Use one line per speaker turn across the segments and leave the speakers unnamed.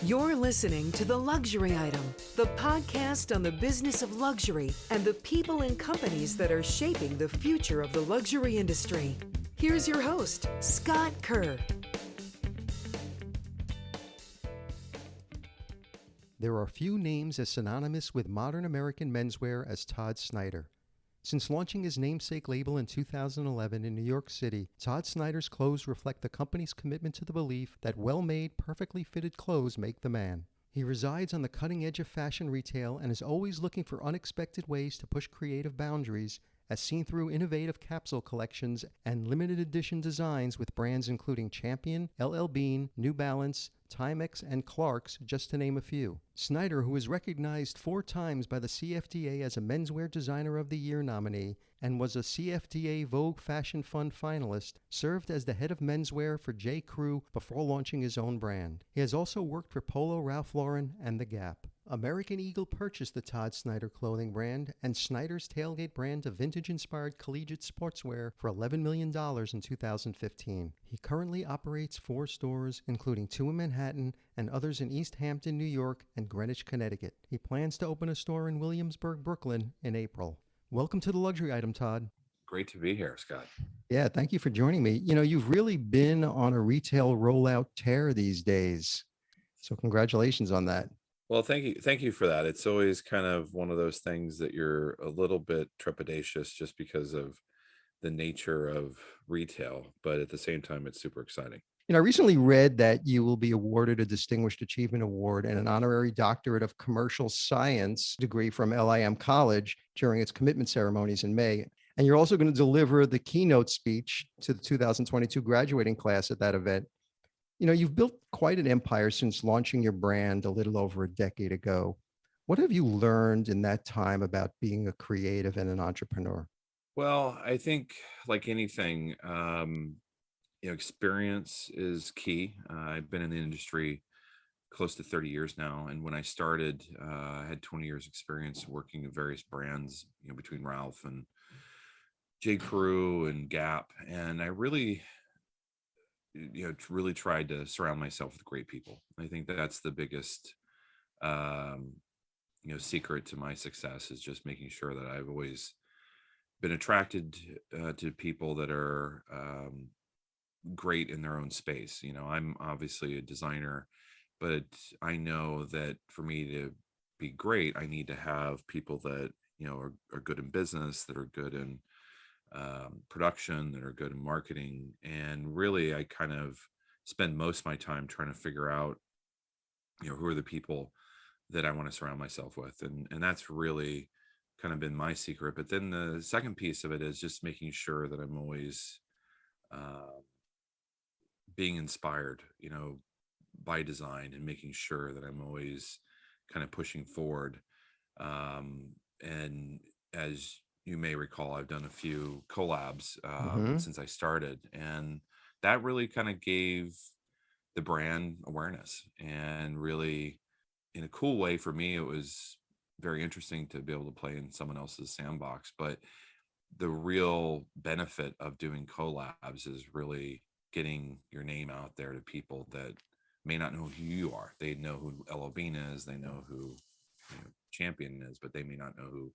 You're listening to The Luxury Item, the podcast on the business of luxury and the people and companies that are shaping the future of the luxury industry. Here's your host, Scott Kerr.
There are few names as synonymous with modern American menswear as Todd Snyder. Since launching his namesake label in 2011 in New York City, Todd Snyder's clothes reflect the company's commitment to the belief that well-made, perfectly fitted clothes make the man. He resides on the cutting edge of fashion retail and is always looking for unexpected ways to push creative boundaries, as seen through innovative capsule collections and limited edition designs with brands including Champion, LL Bean, New Balance, Timex, and Clark's, just to name a few. Snyder, who was recognized 4 times by the CFDA as a Menswear Designer of the Year nominee and was a CFDA Vogue Fashion Fund finalist, served as the head of menswear for J. Crew before launching his own brand. He has also worked for Polo, Ralph Lauren, and The Gap. American Eagle purchased the Todd Snyder clothing brand and Snyder's Tailgate brand of vintage-inspired collegiate sportswear for $11 million in 2015. He currently operates 4 stores, including 2 in Manhattan and others in East Hampton, New York, and Greenwich, Connecticut. He plans to open a store in Williamsburg, Brooklyn in April. Welcome to The Luxury Item, Todd.
Great to be here, Scott.
Yeah, thank you for joining me. You know, you've really been on a retail rollout tear these days, so congratulations on that.
Well, thank you for that. It's always kind of one of those things that you're a little bit trepidatious just because of the nature of retail, but at the same time, it's super exciting.
You know, I recently read that you will be awarded a Distinguished Achievement Award and an honorary doctorate of commercial science degree from LIM College during its commitment ceremonies in May. And you're also going to deliver the keynote speech to the 2022 graduating class at that event. You know, you've built quite an empire since launching your brand a little over a decade ago. What have you learned in that time about being a creative and an entrepreneur?
Well, I think like anything, experience is key. I've been in the industry close to 30 years now. And when I started, I had 20 years experience working at various brands, between Ralph and J. Crew and Gap. And I really tried to surround myself with great people. I think that's the biggest, secret to my success, is just making sure that I've always been attracted to people that are great in their own space. I'm obviously a designer, but I know that for me to be great, I need to have people that, are good in business, that are good in production, that are good in marketing. And really, I kind of spend most of my time trying to figure out, who are the people that I want to surround myself with. And that's really kind of been my secret. But then the second piece of it is just making sure that I'm always being inspired, by design, and making sure that I'm always kind of pushing forward. And as you may recall, I've done a few collabs since I started, and that really kind of gave the brand awareness. And really, in a cool way for me, it was very interesting to be able to play in someone else's sandbox. But the real benefit of doing collabs is really getting your name out there to people that may not know who you are. They know who LL Bean is, they know who Champion is, but they may not know who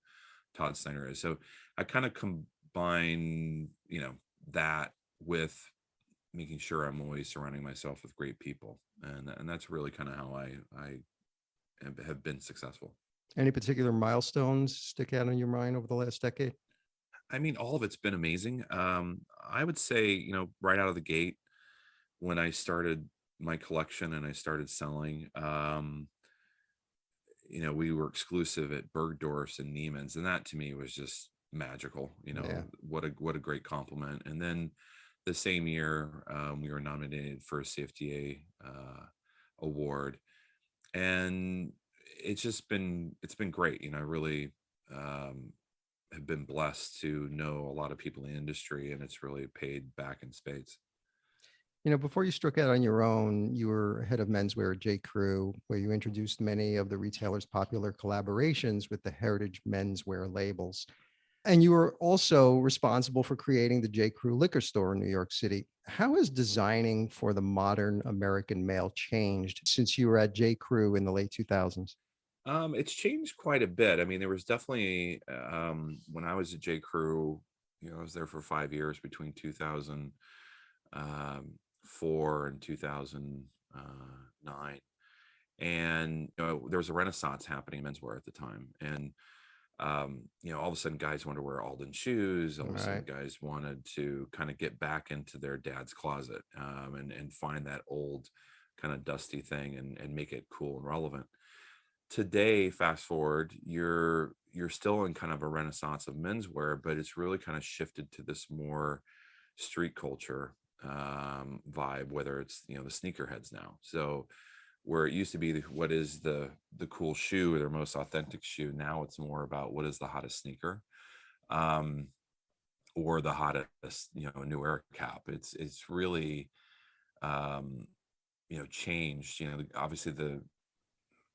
Todd Snyder is. So I kind of combine, that with making sure I'm always surrounding myself with great people. And that's really kind of how I have been successful.
Any particular milestones stick out in your mind over the last decade?
I mean, all of it's been amazing. I would say, right out of the gate, when I started my collection and I started selling, we were exclusive at Bergdorf's and Neiman's, and that to me was just magical.
Yeah.
What a great compliment. And then the same year, we were nominated for a CFDA award, and it's been great. I really have been blessed to know a lot of people in the industry, and it's really paid back in spades.
Before you struck out on your own, you were head of menswear at J. Crew, where you introduced many of the retailer's popular collaborations with the heritage menswear labels. And you were also responsible for creating the J. Crew liquor store in New York City. How has designing for the modern American male changed since you were at J. Crew in the late 2000s?
It's changed quite a bit. I mean, there was definitely when I was at J. Crew, I was there for 5 years between 2004 and 2009, and there was a renaissance happening in menswear at the time, and all of a sudden guys wanted to wear Alden shoes. All of a sudden
Right.
guys wanted to kind of get back into their dad's closet, and find that old kind of dusty thing and make it cool and relevant. Today, fast forward, you're still in kind of a renaissance of menswear, but it's really kind of shifted to this more street culture vibe, whether it's the sneakerheads now. So where it used to be what is the cool shoe, their most authentic shoe, now it's more about what is the hottest sneaker, um or the hottest new era cap. It's really um changed. Obviously, the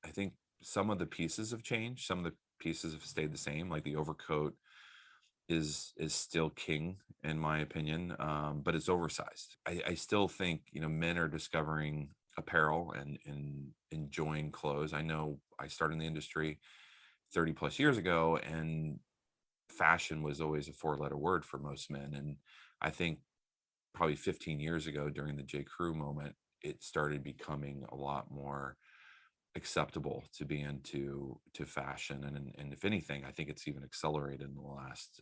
I think some of the pieces have changed, some of the pieces have stayed the same, like the overcoat is still king in my opinion, but it's oversized. I still think men are discovering apparel and enjoying clothes. I know I started in the industry 30 plus years ago, and fashion was always a four-letter word for most men. And I think probably 15 years ago, during the J. Crew moment, it started becoming a lot more acceptable to be into fashion. And if anything, I think it's even accelerated in the last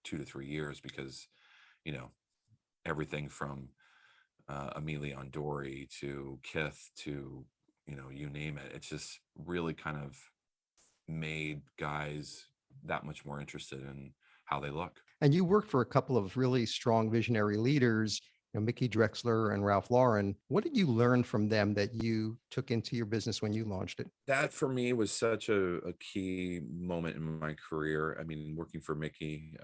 2 to 3 years, because you know everything from Amelia Dory to Kith to you name it, it's just really kind of made guys that much more interested in how they look.
And you worked for a couple of really strong visionary leaders, Mickey Drexler and Ralph Lauren. What did you learn from them that you took into your business when you launched it?
That for me was such a key moment in my career. I mean, working for Mickey,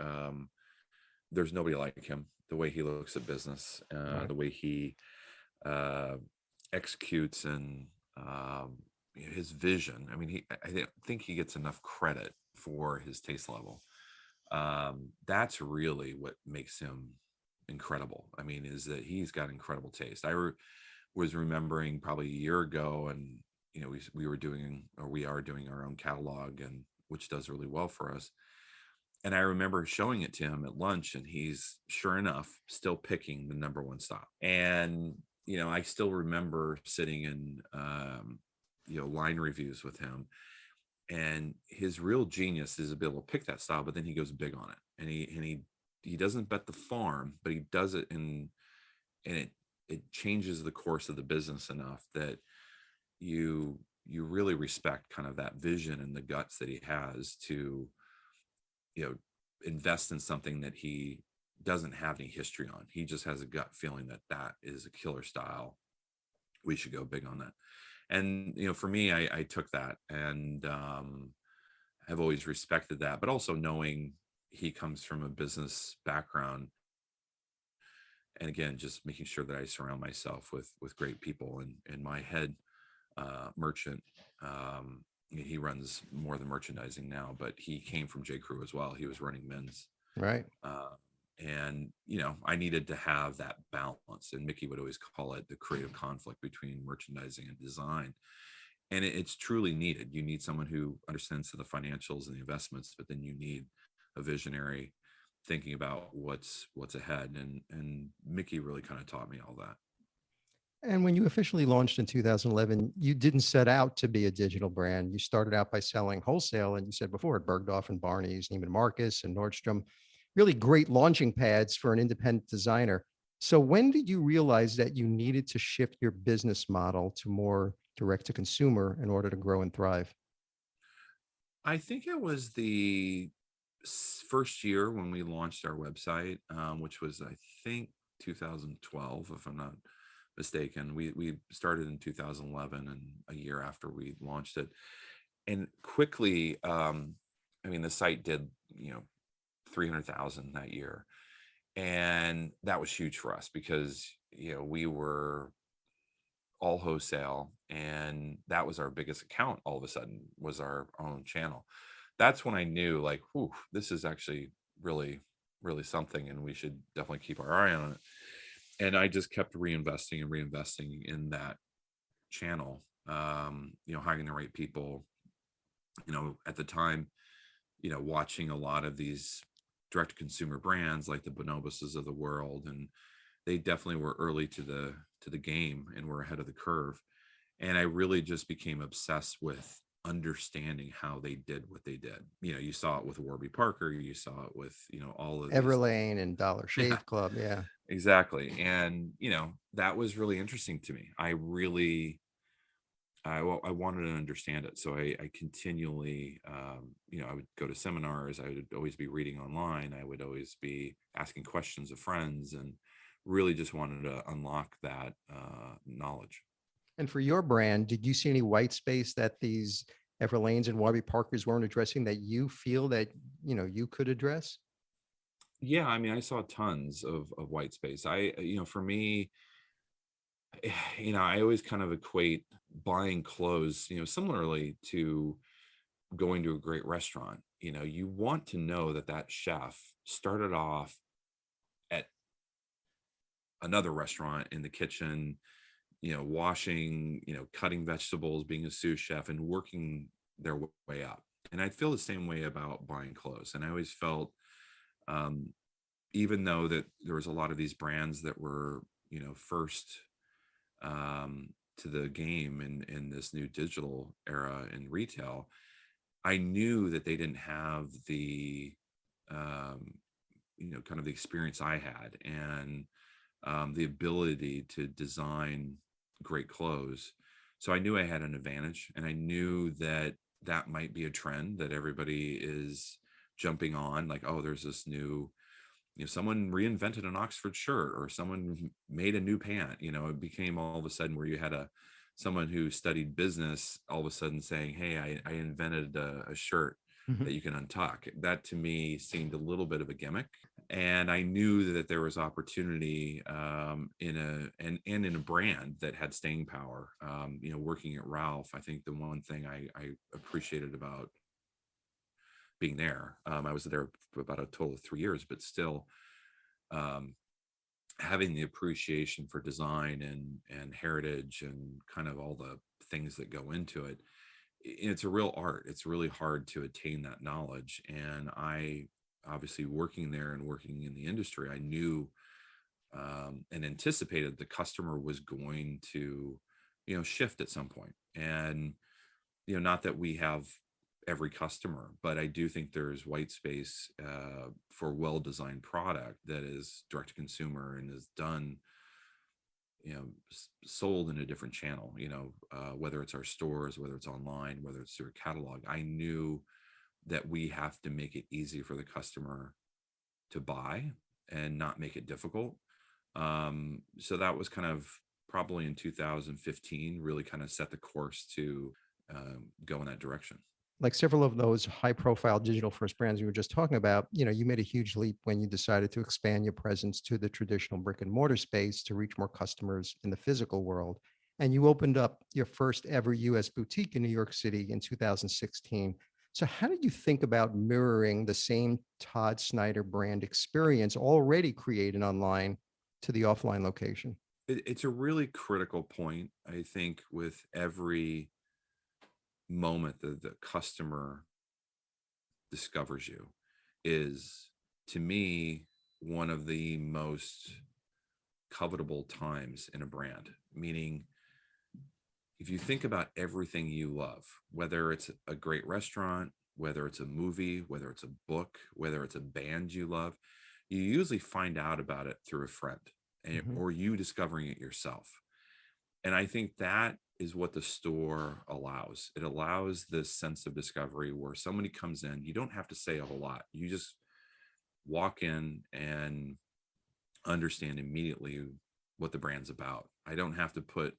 there's nobody like him. The way he looks at business,
Right.
the way he uh, executes, and his vision. I mean, I think he gets enough credit for his taste level. That's really what makes him incredible. I mean, is that he's got incredible taste. Was remembering probably a year ago, and we were doing, or we are doing, our own catalog, and which does really well for us. And I remember showing it to him at lunch, and he's, sure enough, still picking the number one style. And I still remember sitting in line reviews with him, and his real genius is to be able to pick that style, but then he goes big on it, and he doesn't bet the farm, but he does it and it changes the course of the business enough that you really respect kind of that vision and the guts that he has to you know invest in something that he doesn't have any history on. He just has a gut feeling that that is a killer style, we should go big on that. And for me, I took that, and have always respected that, but also knowing he comes from a business background, and again, just making sure that I surround myself with great people. And in my head merchant, he runs more than merchandising now, but he came from J. Crew as well. He was running men's,
Right.
uh, and I needed to have that balance. And Mickey would always call it the creative conflict between merchandising and design, and it's truly needed. You need someone who understands the financials and the investments, but then you need a visionary thinking about what's ahead. And Mickey really kind of taught me all that.
And when you officially launched in 2011, you didn't set out to be a digital brand. You started out by selling wholesale, and you said before, at Bergdorf and Barney's, Neiman Marcus and Nordstrom, really great launching pads for an independent designer. So when did you realize that you needed to shift your business model to more direct to consumer in order to grow and thrive?
I think it was the first year when we launched our website, which was, I think, 2012, if I'm not mistaken. We started in 2011, and a year after we launched it, and quickly, I mean, the site did 300,000 that year, and that was huge for us, because we were all wholesale, and that was our biggest account. All of a sudden was our own channel. That's when I knew, like, whew, this is actually really, really something, and we should definitely keep our eye on it. And I just kept reinvesting in that channel, hiring the right people. At the time, watching a lot of these direct to consumer brands like the Bonoboses of the world, and they definitely were early to the game and were ahead of the curve. And I really just became obsessed with understanding how they did what they did. You saw it with Warby Parker, you saw it with, all of these.
Everlane and Dollar
Yeah,
Shave Club. Yeah.
exactly. And, that was really interesting to me. I wanted to understand it. So I continually, I would go to seminars. I would always be reading online. I would always be asking questions of friends, and really just wanted to unlock that knowledge.
And for your brand, did you see any white space that these Everlanes and Warby Parkers weren't addressing that you feel that, you could address?
Yeah, I mean, I saw tons of white space. For me, I always kind of equate buying clothes, similarly to going to a great restaurant. You want to know that that chef started off at another restaurant in the kitchen, washing, cutting vegetables, being a sous chef, and working their way up. And I feel the same way about buying clothes. And I always felt, um, even though that there was a lot of these brands that were, first to the game in this new digital era in retail, I knew that they didn't have the, um, kind of the experience I had, and the ability to design great clothes. So I knew I had an advantage, and I knew that that might be a trend that everybody is jumping on. Like, oh, there's this new, someone reinvented an Oxford shirt, or someone made a new pant. It became all of a sudden where you had someone who studied business all of a sudden saying, hey, I invented a shirt
Mhm.
that you can untuck. That to me seemed a little bit of a gimmick. And I knew that there was opportunity, and in a brand that had staying power. Working at Ralph, I think the one thing I appreciated about being there, I was there for about a total of 3 years, but still, um, having the appreciation for design and heritage and kind of all the things that go into it. It's a real art. It's really hard to attain that knowledge. And I, obviously, working there and working in the industry, I knew, and anticipated the customer was going to, shift at some point. And, not that we have every customer, but I do think there's white space for well-designed product that is direct to consumer and is done, sold in a different channel, whether it's our stores, whether it's online, whether it's through a catalog. I knew that we have to make it easy for the customer to buy and not make it difficult. So that was kind of probably in 2015, really kind of set the course to go in that direction.
Like several of those high profile digital first brands you were just talking about, you made a huge leap when you decided to expand your presence to the traditional brick and mortar space to reach more customers in the physical world. And you opened up your first ever US boutique in New York City in 2016. So, how did you think about mirroring the same Todd Snyder brand experience already created online to the offline location?
It's a really critical point, I think, with every moment that the customer discovers you, is, to me, one of the most covetable times in a brand. Meaning, if you think about everything you love, whether it's a great restaurant, whether it's a movie, whether it's a book, whether it's a band you love, you usually find out about it through a friend,
Mhm.
or you discovering it yourself. And I think that is what the store allows. It allows this sense of discovery where somebody comes in, you don't have to say a whole lot. You just walk in and understand immediately what the brand's about. I don't have to put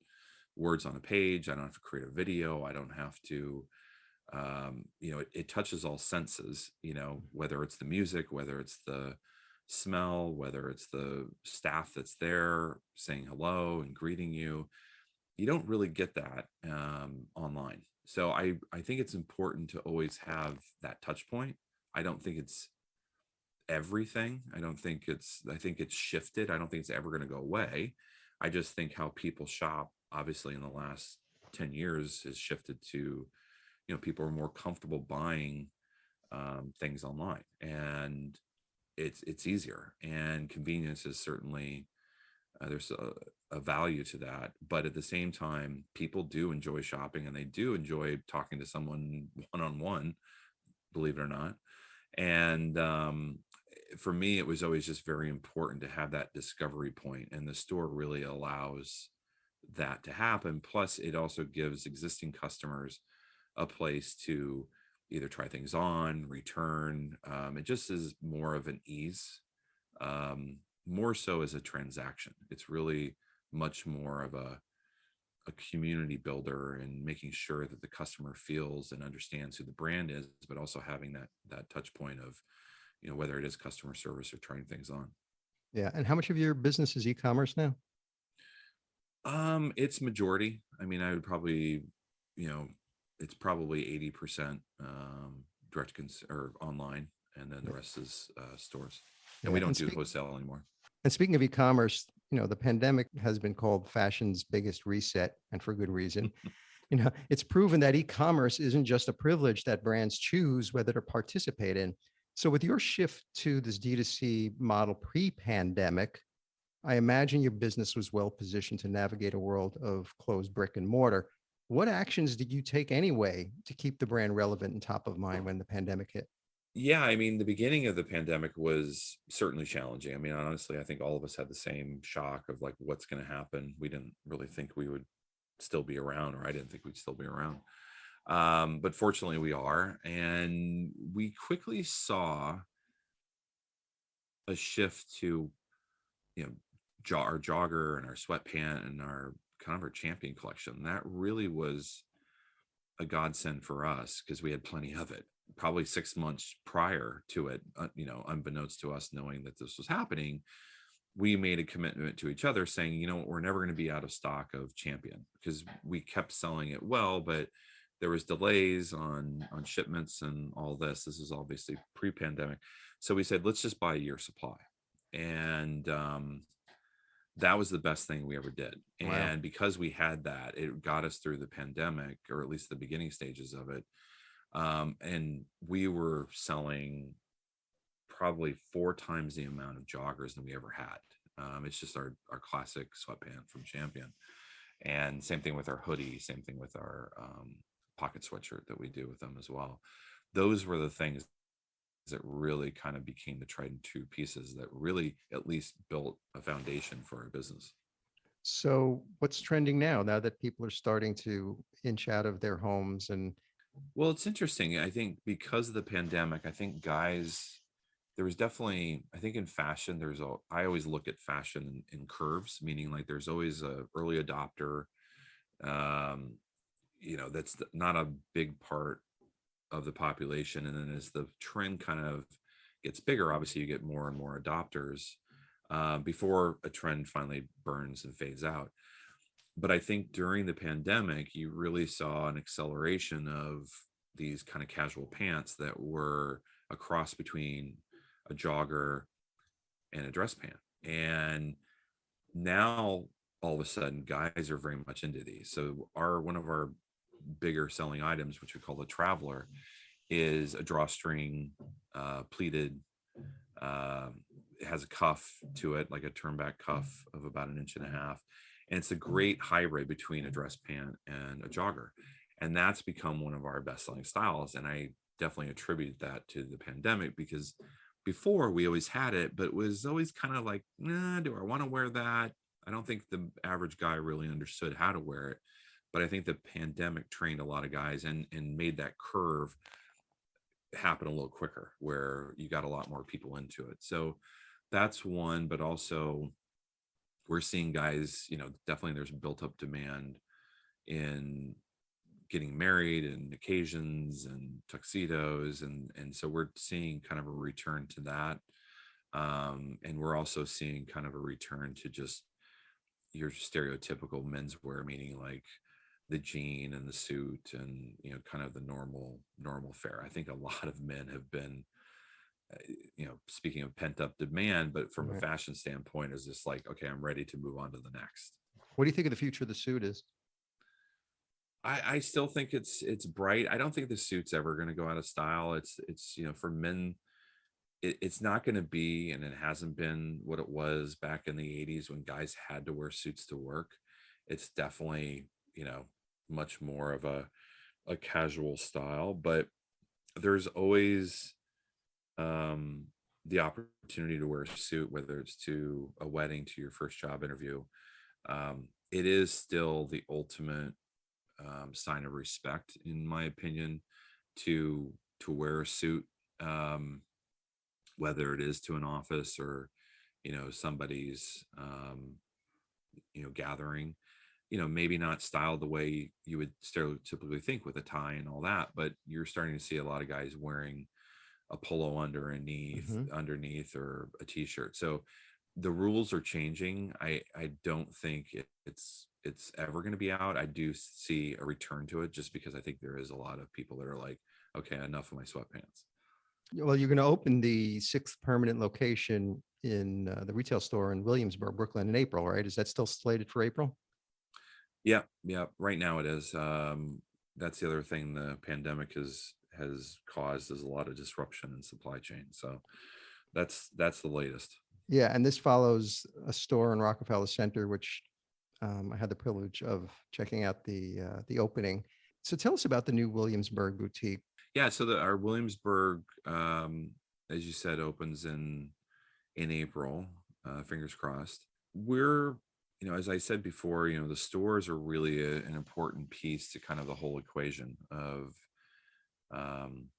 words on a page. I don't have to create a video. I don't have to, it touches all senses, whether it's the music, whether it's the smell, whether it's the staff that's there saying hello and greeting you. You don't really get that online. So I think it's important to always have that touch point. I don't think it's everything. I think it's shifted. I don't think it's ever going to go away. I just think how people shop, obviously in the last 10 years, has shifted to, people are more comfortable buying things online, and it's easier, and convenience is certainly, there's a value to that. But at the same time, people do enjoy shopping, and they do enjoy talking to someone one-on-one, believe it or not. And for me, it was always just very important to have that discovery point, and the store really allows that to happen. Plus, it also gives existing customers a place to either try things on, return. It just is more of an ease, more so as a transaction. It's really much more of a community builder, and making sure that the customer feels and understands who the brand is, but also having that touch point of, whether it is customer service or trying things on.
Yeah. And how much of your business is e-commerce now?
It's majority. I mean, I would probably, you know, it's probably 80% or online, and then the rest is stores. And
Yeah.
we don't do wholesale anymore.
And speaking of e-commerce, the pandemic has been called fashion's biggest reset, and for good reason. It's proven that e-commerce isn't just a privilege that brands choose whether to participate in. So with your shift to this D2C model pre-pandemic, I imagine your business was well positioned to navigate a world of closed brick and mortar. What actions did you take anyway to keep the brand relevant and top of mind when the pandemic hit?
Yeah, I mean, the beginning of the pandemic was certainly challenging. I mean, honestly, I think all of us had the same shock of like, what's going to happen. We didn't really think we would still be around, or I didn't think we'd still be around. But fortunately, we are. And we quickly saw a shift to, you know, our jogger and our sweatpant and our kind of our champion collection. That really was a godsend for us because we had plenty of it. Probably 6 months prior to it, unbeknownst to us, knowing that this was happening, we made a commitment to each other saying, we're never going to be out of stock of champion, because we kept selling it well, but there was delays on shipments and all this. This is obviously pre-pandemic. So we said, let's just buy a year supply. And that was the best thing we ever did.
Wow.
And because we had that, it got us through the pandemic, or at least the beginning stages of it. And we were selling probably 4 times the amount of joggers than we ever had. It's just our classic sweatpant from Champion. And same thing with our hoodie, same thing with our pocket sweatshirt that we do with them as well. Those were the things that really kind of became the tried and true pieces that really at least built a foundation for our business.
So what's trending now that people are starting to inch out of their homes? And
well, it's interesting. I think because of the pandemic, I think guys, there was definitely, I think in fashion, I always look at fashion in curves, meaning like there's always a early adopter. That's not a big part of the population. And then as the trend kind of gets bigger, obviously you get more and more adopters before a trend finally burns and fades out. But I think during the pandemic, you really saw an acceleration of these kind of casual pants that were a cross between a jogger and a dress pant. And now all of a sudden guys are very much into these. So one of our bigger selling items, which we call the Traveler, is a drawstring pleated. It has a cuff to it, like a turn back cuff of about 1.5 inches. And it's a great hybrid between a dress pant and a jogger. And that's become one of our best selling styles. And I definitely attribute that to the pandemic, because before we always had it, but it was always kind of like, nah, do I want to wear that? I don't think the average guy really understood how to wear it. But I think the pandemic trained a lot of guys and made that curve happen a little quicker, where you got a lot more people into it. So that's one. But also we're seeing guys, definitely there's built up demand in getting married and occasions and tuxedos. And so we're seeing kind of a return to that. And we're also seeing kind of a return to just your stereotypical menswear, meaning like the jean and the suit and, kind of the normal fare. I think a lot of men have been, speaking of pent up demand, but from a
Right.
fashion standpoint, is just like, okay, I'm ready to move on to the next.
What do you think of the future of the suit is?
I still think it's bright. I don't think the suit's ever going to go out of style. It's for men, it's not going to be, and it hasn't been what it was back in the 80s when guys had to wear suits to work. It's definitely, much more of a casual style, but there's always um the opportunity to wear a suit, whether it's to a wedding, to your first job interview. It is still the ultimate sign of respect, in my opinion, to wear a suit, um, whether it is to an office or somebody's gathering. Maybe not styled the way you would stereotypically think with a tie and all that, but you're starting to see a lot of guys wearing a polo
Hmm.
underneath or a t-shirt. So the rules are changing. I don't think it's ever going to be out. I do see a return to it, just because I think there is a lot of people that are like, okay, enough of my sweatpants.
Well, you're going to open the sixth permanent location in the retail store in Williamsburg, Brooklyn in April, right? Is that still slated for April?
Yeah, yeah. Right now it is. That's the other thing the pandemic has caused, is a lot of disruption in supply chain. So that's the latest.
Yeah, and this follows a store in Rockefeller Center, which I had the privilege of checking out the opening. So tell us about the new Williamsburg boutique.
Yeah, so our Williamsburg, as you said, opens in April. Fingers crossed. We're, as I said before, the stores are really an important piece to kind of the whole equation of um,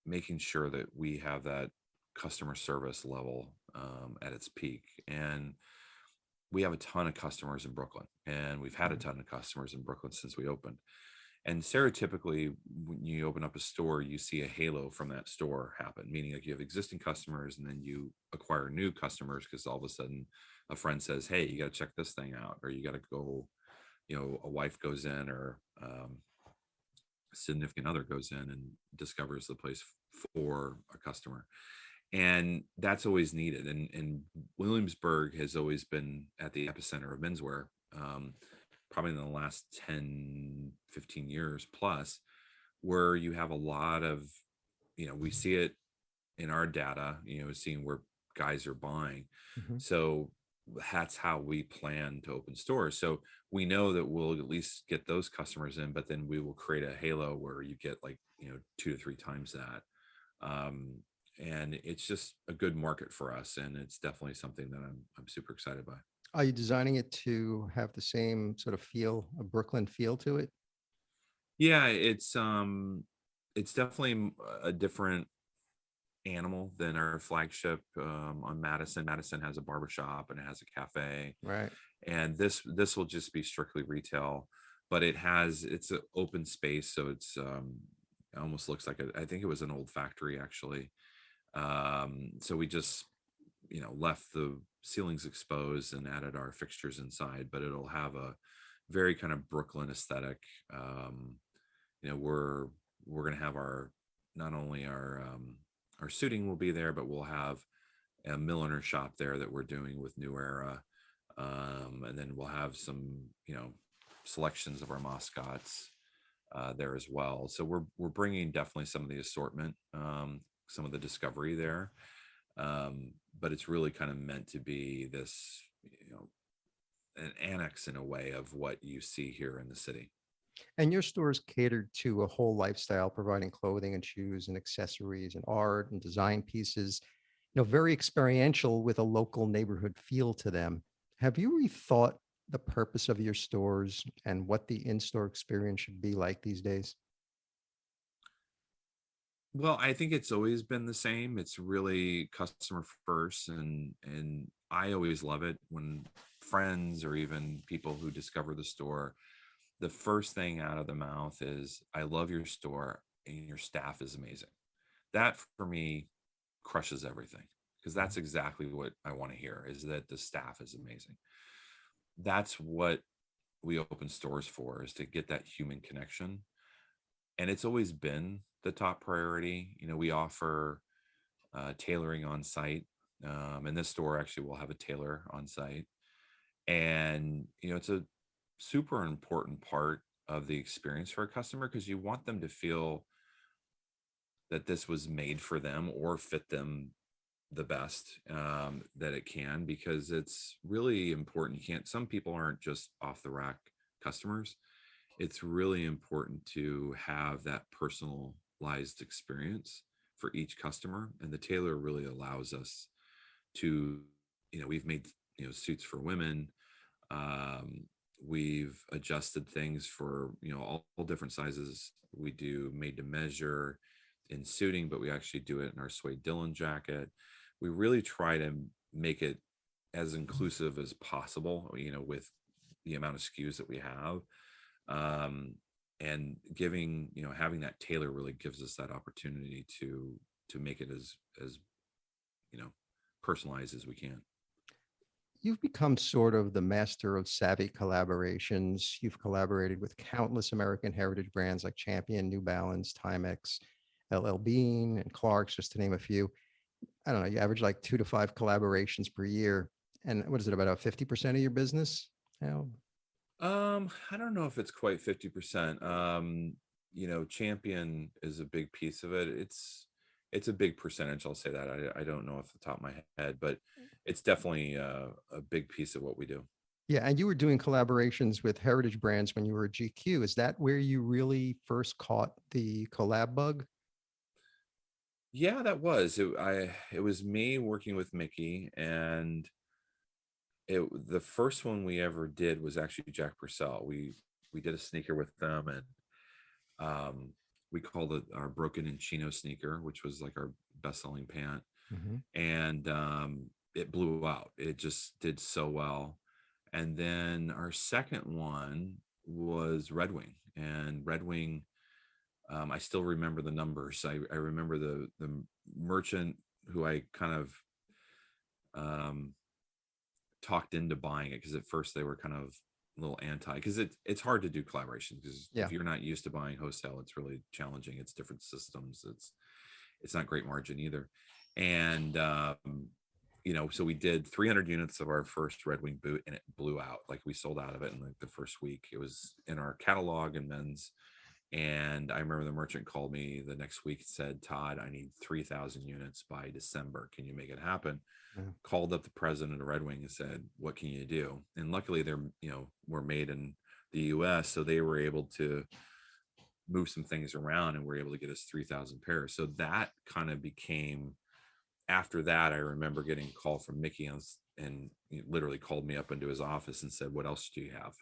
making sure that we have that customer service level at its peak. And we have a ton of customers in Brooklyn, and we've had a ton of customers in Brooklyn since we opened. And stereotypically, when you open up a store, you see a halo from that store happen, meaning like you have existing customers and then you acquire new customers because all of a sudden a friend says, hey, you got to check this thing out, or you got to go, a wife goes in, or a significant other goes in and discovers the place for a customer. And that's always needed. And Williamsburg has always been at the epicenter of menswear. Probably in the last 10, 15 years plus, where you have a lot of, we see it in our data, seeing where guys are buying.
Mhm.
So that's how we plan to open stores. So we know that we'll at least get those customers in, but then we will create a halo where you get like, 2 to 3 times that. Um, and it's just a good market for us. And it's definitely something that I'm super excited by.
Are you designing it to have the same sort of feel, a Brooklyn feel to it?
Yeah, it's definitely a different animal than our flagship on Madison. Madison has a barbershop and it has a cafe,
Right.
and this will just be strictly retail, but it's an open space, so it almost looks like I think it was an old factory actually. So we just left the ceilings exposed and added our fixtures inside, but it'll have a very kind of Brooklyn aesthetic. um we're going to have not only our suiting will be there, but we'll have a milliner shop there that we're doing with New Era. And then we'll have some selections of our mascots there as well. So we're bringing definitely some of the assortment, some of the discovery there. But it's really kind of meant to be this, an annex in a way of what you see here in the city.
And your store is catered to a whole lifestyle, providing clothing and shoes and accessories and art and design pieces, very experiential with a local neighborhood feel to them. Have you rethought the purpose of your stores and what the in-store experience should be like these days?
Well, I think it's always been the same. It's really customer first, and I always love it when friends or even people who discover the store, the first thing out of the mouth is, I love your store and your staff is amazing. That for me crushes everything, because that's exactly what I want to hear, is that the staff is amazing. That's what we open stores for, is to get that human connection. And it's always been the top priority. We offer tailoring on site. And this store actually will have a tailor on site. And, it's a super important part of the experience for a customer, because you want them to feel that this was made for them or fit them the best that it can, because it's really important. Some people aren't just off the rack customers. It's really important to have that personalized experience for each customer. And the tailor really allows us to, we've made, suits for women. Um, we've adjusted things for, all different sizes. We do made to measure in suiting, but we actually do it in our suede Dylan jacket. We really try to make it as inclusive as possible, with the amount of SKUs that we have. And having that tailor really gives us that opportunity to make it as personalized as we can.
You've become sort of the master of savvy collaborations. You've collaborated with countless American heritage brands like Champion, New Balance, Timex, LL Bean, and Clark's, just to name a few. I don't know, you average like 2 to 5 collaborations per year. And what is it, about 50% of your business now?
I don't know if it's quite 50%. Champion is a big piece of it. It's a big percentage. I'll say that. I don't know off the top of my head, but it's definitely a big piece of what we do.
Yeah. And you were doing collaborations with heritage brands when you were at GQ. Is that where you really first caught the collab bug?
Yeah, that was it. It was me working with Mickey, and the first one we ever did was actually Jack Purcell. We did a sneaker with them, and we called it our Broken in Chino sneaker, which was like our best-selling pant.
Mm-hmm.
And it blew out. It just did so well. And then our second one was Red Wing, and Red Wing, I still remember the numbers. I remember the merchant who I kind of talked into buying it, because at first they were kind of a little anti, because it's hard to do collaborations, because if you're not used to buying wholesale, it's really challenging. It's different systems. It's not great margin either. And so we did 300 units of our first Red Wing boot, and it blew out. Like, we sold out of it in like the first week. It was in our catalog in men's. And I remember the merchant called me the next week and said, "Todd, I need 3,000 units by December. Can you make it happen?" Called up the president of Red Wing and said, "What can you do?" And luckily they're, were made in the US. So they were able to move some things around, and were able to get us 3,000 pairs. So that kind of became, after that, I remember getting a call from Mickey, and he literally called me up into his office and said, "What else do you have?"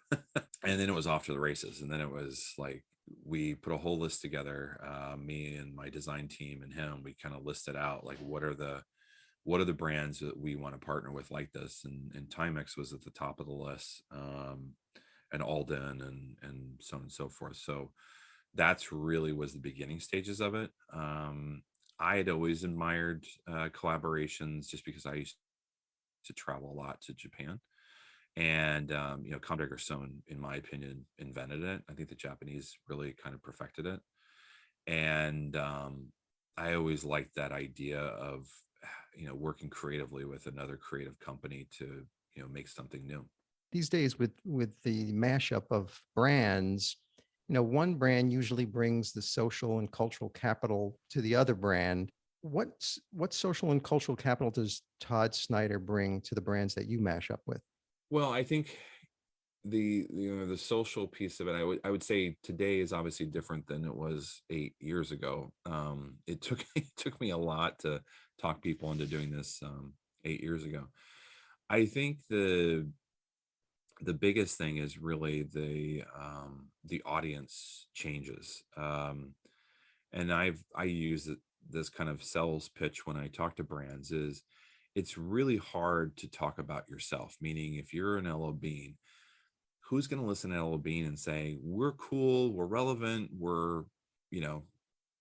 And then it was off to the races. And then it was like, we put a whole list together, me and my design team and him. We kind of listed out, like, what are the brands that we want to partner with like this, and Timex was at the top of the list, and Alden, and so on and so forth. So that's really was the beginning stages of it. I had always admired collaborations, just because I used to travel a lot to Japan. And Comme des Garçons, in my opinion, invented it. I think the Japanese really kind of perfected it. And I always liked that idea of working creatively with another creative company to make something new.
These days, with the mashup of brands, one brand usually brings the social and cultural capital to the other brand. What social and cultural capital does Todd Snyder bring to the brands that you mash up with?
Well, I think the social piece of it, I would say today is obviously different than it was 8 years ago. It took me a lot to talk people into doing this 8 years ago. I think the biggest thing is really the audience changes. And I use this kind of sales pitch when I talk to brands, is it's really hard to talk about yourself. Meaning, if you're an LL Bean, who's going to listen to LL Bean and say, "We're cool, we're relevant, we're,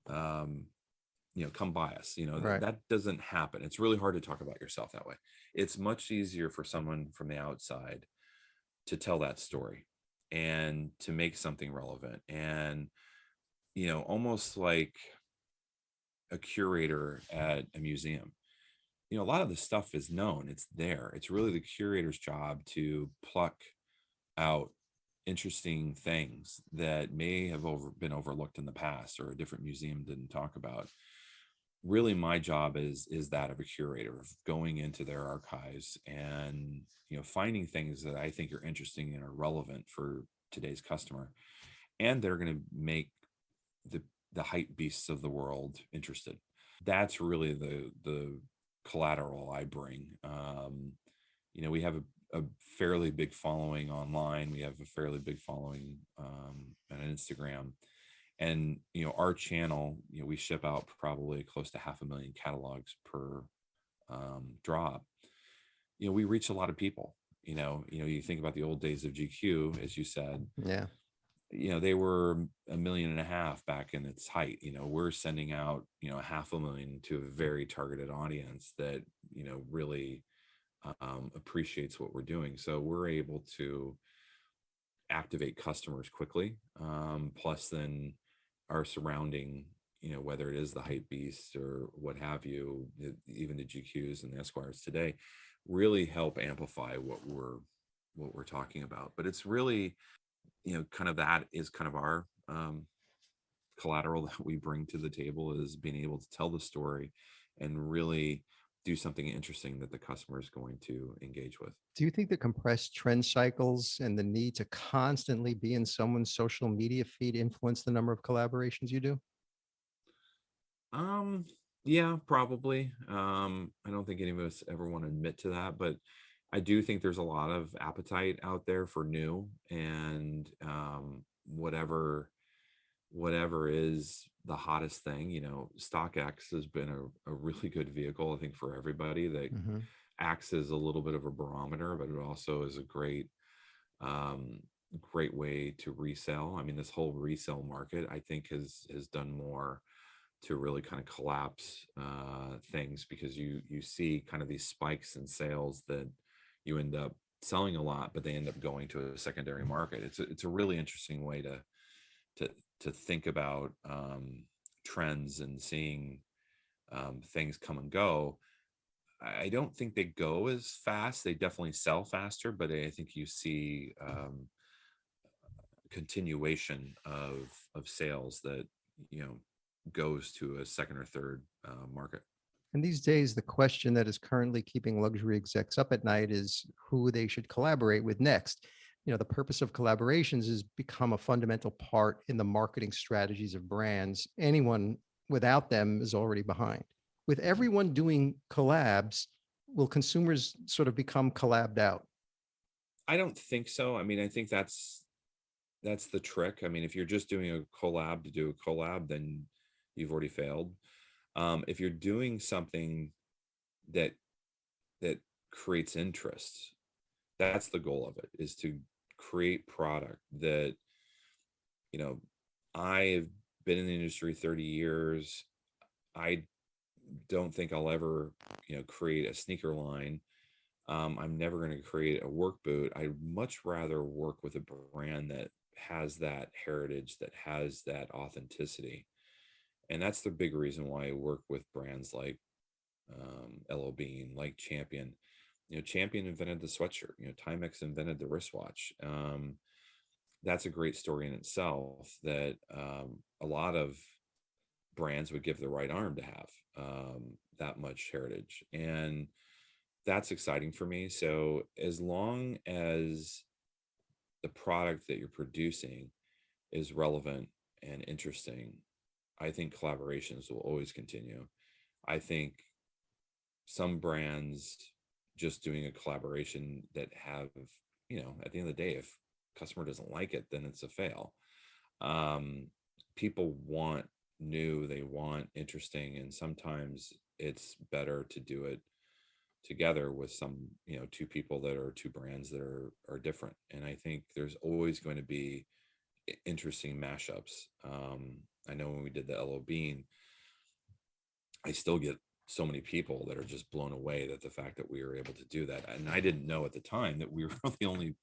come buy us."
Right.
That doesn't happen. It's really hard to talk about yourself that way. It's much easier for someone from the outside to tell that story and to make something relevant. And, almost like, a curator at a museum. A lot of the stuff is known, it's there. It's really the curator's job to pluck out interesting things that may have been overlooked in the past or a different museum didn't talk about. Really, my job is that of a curator, of going into their archives and finding things that I think are interesting and are relevant for today's customer, and they're going to make the hype beasts of the world interested. That's really the collateral I bring. We have a fairly big following online. We have a fairly big following on Instagram, and our channel, we ship out probably close to 500,000 catalogs per drop. We reach a lot of people. You think about the old days of GQ, as you said.
Yeah.
They were 1.5 million back in its height. We're sending out 500,000 to a very targeted audience that really appreciates what we're doing. So we're able to activate customers quickly. Plus then our surrounding, whether it is the hype beast or what have you, even the GQs and the Esquires today, really help amplify what we're talking about. But it's really, kind of that is kind of our collateral that we bring to the table, is being able to tell the story and really do something interesting that the customer is going to engage with.
Do you think the compressed trend cycles and the need to constantly be in someone's social media feed influence the number of collaborations you do?
Yeah, probably. I don't think any of us ever want to admit to that, but I do think there's a lot of appetite out there for new, and whatever is the hottest thing. StockX has been a really good vehicle, I think, for everybody, that acts as a little bit of a barometer, but it also is a great way to resell. I mean, this whole resale market, I think, has done more to really kind of collapse things, because you see kind of these spikes in sales that you end up selling a lot, but they end up going to a secondary market. It's a really interesting way to think about trends and seeing things come and go. I don't think they go as fast. They definitely sell faster, but I think you see continuation of sales that goes to a second or third market.
And these days, the question that is currently keeping luxury execs up at night is who they should collaborate with next. The purpose of collaborations has become a fundamental part in the marketing strategies of brands. Anyone without them is already behind. With everyone doing collabs, will consumers sort of become collabed out?
I don't think so. I mean, I think that's the trick. I mean, if you're just doing a collab to do a collab, then you've already failed. If you're doing something that creates interest, that's the goal of it, is to create product that, I've been in the industry 30 years. I don't think I'll ever, create a sneaker line. I'm never going to create a work boot. I'd much rather work with a brand that has that heritage, that has that authenticity. And that's the big reason why I work with brands like L01, like Champion. Champion invented the sweatshirt. Timex invented the wristwatch. That's a great story in itself, that a lot of brands would give the right arm to have that much heritage. And that's exciting for me. So as long as the product that you're producing is relevant and interesting, I think collaborations will always continue. I think some brands just doing a collaboration that have, at the end of the day, if customer doesn't like it, then it's a fail. People want new, they want interesting, and sometimes it's better to do it together with some, two people that are two brands that are different. And I think there's always going to be interesting mashups. I know when we did the L01, I still get so many people that are just blown away that the fact that we were able to do that. And I didn't know at the time that we were the only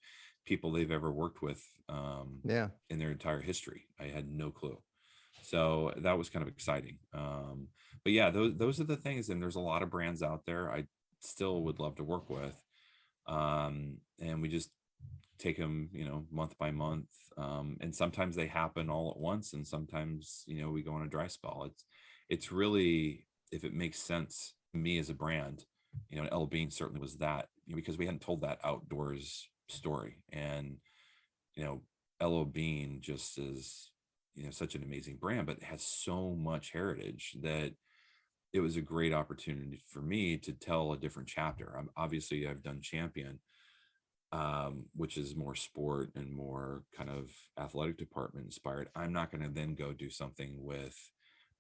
people they've ever worked with in their entire history. I had no clue. So that was kind of exciting. But yeah, those are the things. And there's a lot of brands out there I still would love to work with. And we just take them, month by month. And sometimes they happen all at once. And sometimes, we go on a dry spell. It's really, if it makes sense to me as a brand, L Bean certainly was that, because we hadn't told that outdoors story. And, LO Bean just is, such an amazing brand, but it has so much heritage that it was a great opportunity for me to tell a different chapter. Obviously I've done Champion, which is more sport and more kind of athletic department inspired. I'm not going to then go do something with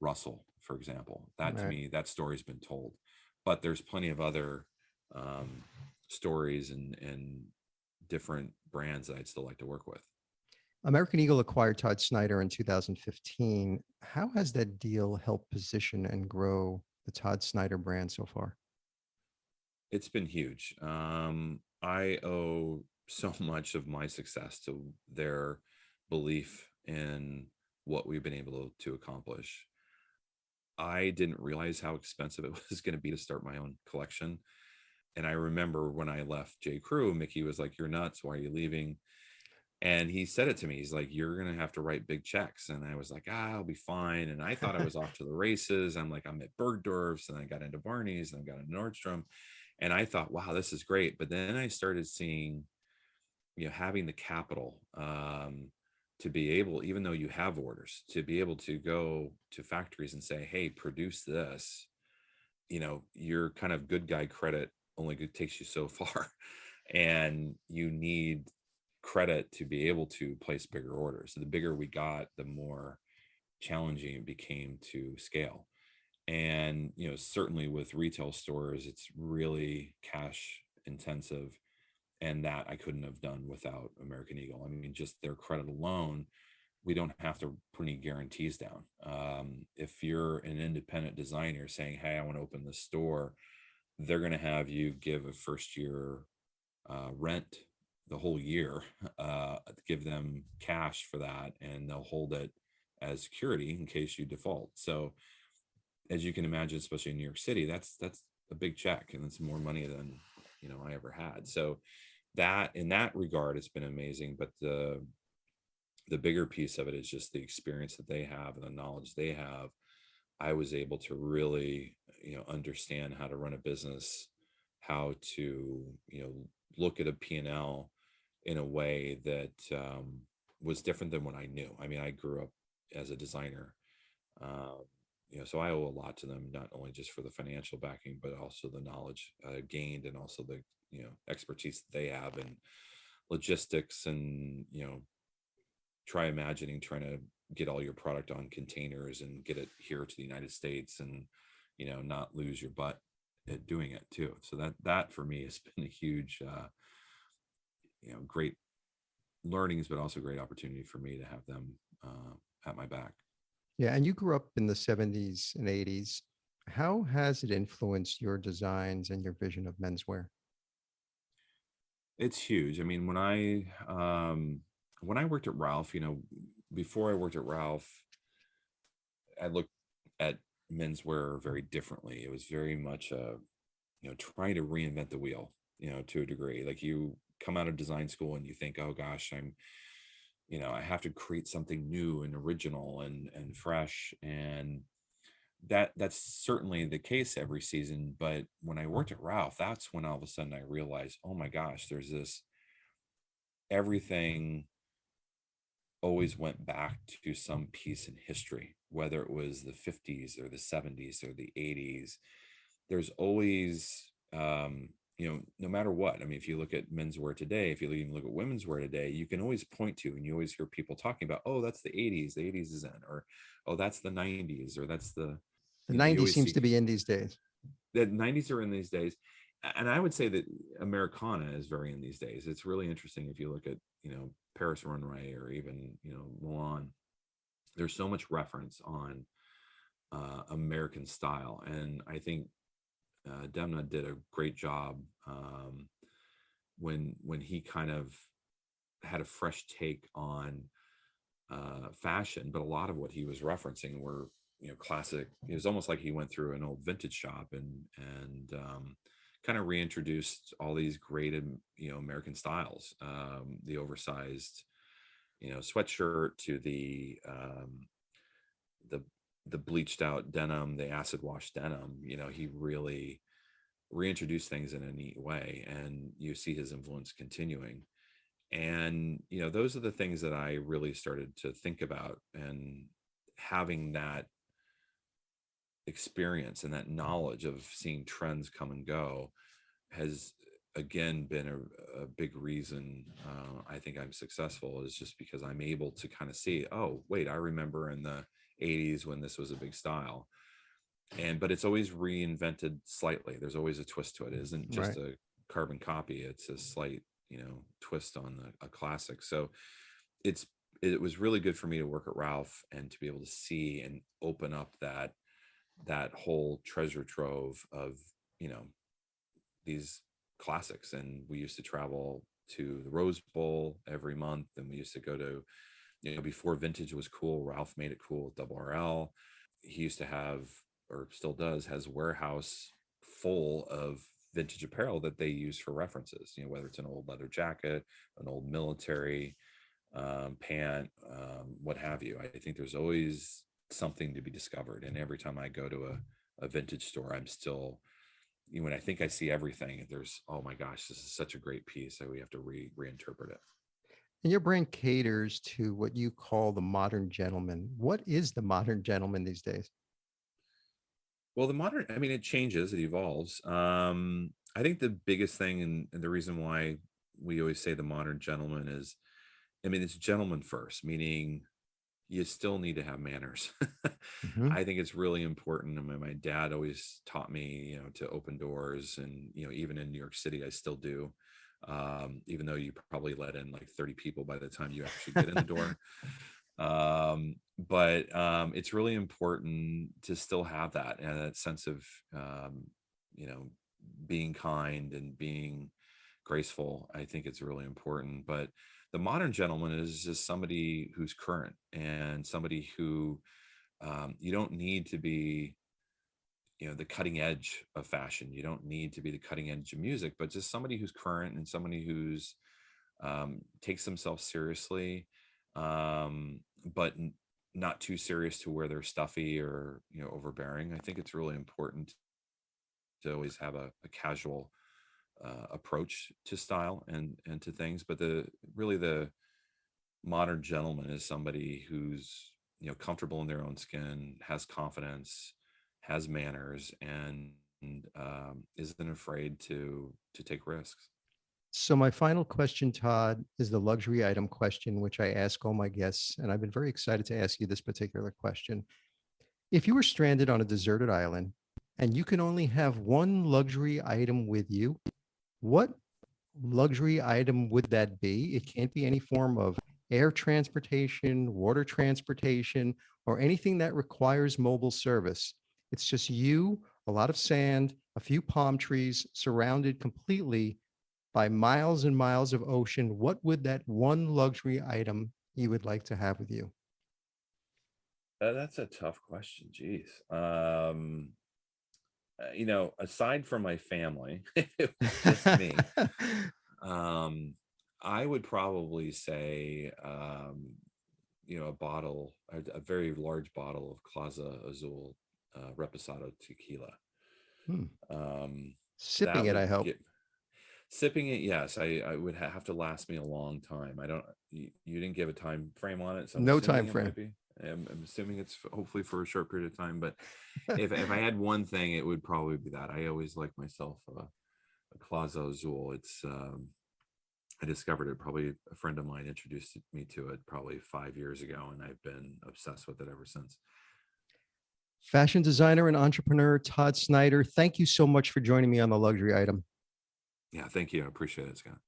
Russell, for example. That to
Right.
me, that story's been told, but there's plenty of other stories and different brands that I'd still like to work with.
American Eagle acquired Todd Snyder in 2015. How has that deal helped position and grow the Todd Snyder brand so far?
It's been huge. I owe so much of my success to their belief in what we've been able to accomplish. I didn't realize how expensive it was going to be to start my own collection. And I remember when I left J. Crew, Mickey was like, "You're nuts. Why are you leaving?" And he said it to me. He's like, "You're going to have to write big checks." And I was like, I'll be fine. And I thought I was off to the races. I'm like, I'm at Bergdorf's, and I got into Barney's, and I got into Nordstrom. And I thought, wow, this is great. But then I started seeing, having the capital, to be able, even though you have orders, to be able to go to factories and say, hey, produce this, your kind of good guy credit only takes you so far. And you need credit to be able to place bigger orders. So the bigger we got, the more challenging it became to scale. And certainly with retail stores, it's really cash intensive, and that I couldn't have done without American Eagle. I mean, just their credit alone, we don't have to put any guarantees down. If you're an independent designer saying, hey, I want to open this store, they're going to have you give a first year rent the whole year, give them cash for that, and they'll hold it as security in case you default. So as you can imagine, especially in New York City, that's a big check, and it's more money than I ever had. So that, in that regard, it's been amazing. But the bigger piece of it is just the experience that they have and the knowledge they have. I was able to really understand how to run a business, how to look at a P&L in a way that was different than what I knew. I mean, I grew up as a designer. So I owe a lot to them, not only just for the financial backing, but also the knowledge gained, and also the expertise that they have in logistics, and trying to get all your product on containers and get it here to the United States, and not lose your butt at doing it too. So that for me has been a huge great learnings, but also great opportunity for me to have them at my back.
Yeah, and you grew up in the 70s and 80s. How has it influenced your designs and your vision of menswear?
It's huge. I mean, when I worked at Ralph, before I worked at Ralph, I looked at menswear very differently. It was very much trying to reinvent the wheel, to a degree. Like, you come out of design school and you think, oh gosh, I have to create something new and original and fresh. And that's certainly the case every season. But when I worked at Ralph, that's when all of a sudden I realized, oh my gosh, there's this, everything always went back to some piece in history, whether it was the 50s or the 70s or the 80s. There's always, no matter what. I mean, if you look at menswear today, if you even look at women's wear today, you can always point to, and you always hear people talking about, oh, that's the 80s, the 80s is in, or, oh, that's the 90s, or that's the,
The
you
90s
always
seems
see
to be in these days.
the 90s are in these days. And I would say that Americana is very in these days. It's really interesting if you look at, Paris runway, or even, Milan. There's so much reference on American style. And I think Demna did a great job when he kind of had a fresh take on fashion, but a lot of what he was referencing were, classic. It was almost like he went through an old vintage shop and kind of reintroduced all these great, American styles, the oversized, sweatshirt to the the bleached out denim, the acid wash denim. He really reintroduced things in a neat way, and you see his influence continuing. And those are the things that I really started to think about, and having that experience and that knowledge of seeing trends come and go has again been a big reason I think I'm successful, is just because I'm able to kind of see, oh wait, I remember in the 80s when this was a big style, but it's always reinvented slightly. There's always a twist to it. It isn't just
Right.
a carbon copy, it's a slight twist on a classic. So it was really good for me to work at Ralph and to be able to see and open up that whole treasure trove of these classics. And we used to travel to the Rose Bowl every month, and we used to go to, before vintage was cool, Ralph made it cool with Double RL. He used to have, or still does, has a warehouse full of vintage apparel that they use for references, whether it's an old leather jacket, an old military pant, what have you. I think there's always something to be discovered, and every time I go to a vintage store, I'm still, when I think I see everything, there's, oh my gosh, this is such a great piece, so we have to reinterpret it.
And your brand caters to what you call the modern gentleman. What is the modern gentleman these days?
Well, it changes, it evolves. I think the biggest thing, and the reason why we always say the modern gentleman is, it's gentleman first, meaning you still need to have manners.
Mm-hmm.
I think it's really important. My dad always taught me, to open doors, and, even in New York City, I still do. Even though you probably let in like 30 people by the time you actually get in the door. But it's really important to still have that sense of, being kind and being graceful. I think it's really important. But the modern gentleman is just somebody who's current, and somebody who, you don't need to be, the cutting edge of fashion. You don't need to be the cutting edge of music, but just somebody who's current, and somebody who's takes themselves seriously, but not too serious to where they're stuffy or overbearing. I think it's really important to always have a casual approach to style and to things. But the modern gentleman is somebody who's comfortable in their own skin, has confidence, has manners, and isn't afraid to take risks.
So my final question, Todd, is the luxury item question, which I ask all my guests, and I've been very excited to ask you this particular question. If you were stranded on a deserted island and you can only have one luxury item with you, what luxury item would that be? It can't be any form of air transportation, water transportation, or anything that requires mobile service. It's just you, a lot of sand, a few palm trees, surrounded completely by miles and miles of ocean. What would that one luxury item you would like to have with you?
That's a tough question. Geez. Aside from my family, if it was just me, I would probably say, a very large bottle of Claza Azul Reposado tequila.
Sipping
That
it, I
would
hope.
Sipping it, yes. I would have to last me a long time. I don't. You didn't give a time frame on it, so
No time frame.
I'm assuming it's hopefully for a short period of time. But if I had one thing, it would probably be that. I always like myself a Claza Azul. It's I discovered it, probably a friend of mine introduced me to it probably 5 years ago, and I've been obsessed with it ever since.
Fashion designer and entrepreneur Todd Snyder, thank you so much for joining me on the luxury item.
Yeah, thank you. I appreciate it, Scott.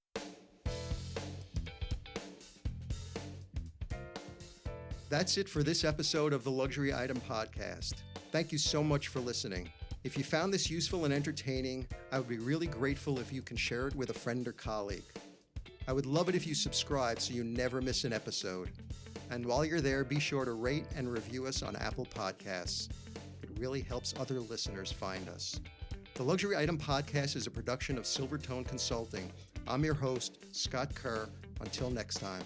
That's it for this episode of the Luxury Item Podcast. Thank you so much for listening. If you found this useful and entertaining, I would be really grateful if you can share it with a friend or colleague. I would love it if you subscribe so you never miss an episode. And while you're there, be sure to rate and review us on Apple Podcasts. It really helps other listeners find us. The Luxury Item Podcast is a production of Silvertone Consulting. I'm your host, Scott Kerr. Until next time.